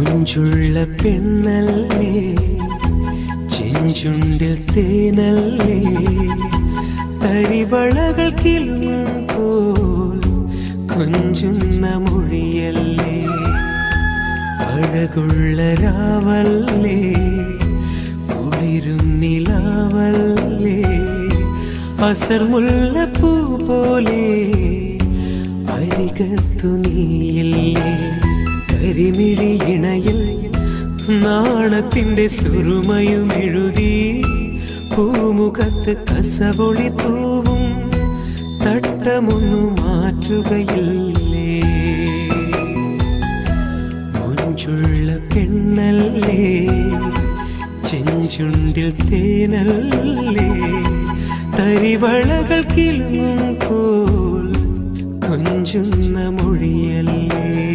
മൊഞ്ചുള്ള പെണ്ണല്ലേ, ചെഞ്ചുണ്ടിൽ തേനല്ലേ, തരിവളകൾ കിലുങ്ങുമ്പോൾ കൊഞ്ചുന്ന മൊഴിയല്ലേ, അഴകുള്ള രാവല്ലേ, കുളിരും നിലാവല്ലേ, അസർമുല്ലപ്പൂ പോലെ അരികത്തു നീയല്ലേ, കരിമിഴി ഇണയിൽ നാണത്തിന്റെ സുറുമയും എഴുതി, പൂമുഖത്ത് കസവൊളി തൂവും തട്ടമൊന്നു മാറ്റുകയില്ലേ. മൊഞ്ചുള്ള പെണ്ണല്ലേ, ചെഞ്ചുണ്ടിൽ തേനല്ലേ, തരിവളകൾ കിലുങ്ങുമ്പോൾ കൊഞ്ചുന്ന മൊഴിയല്ലേ.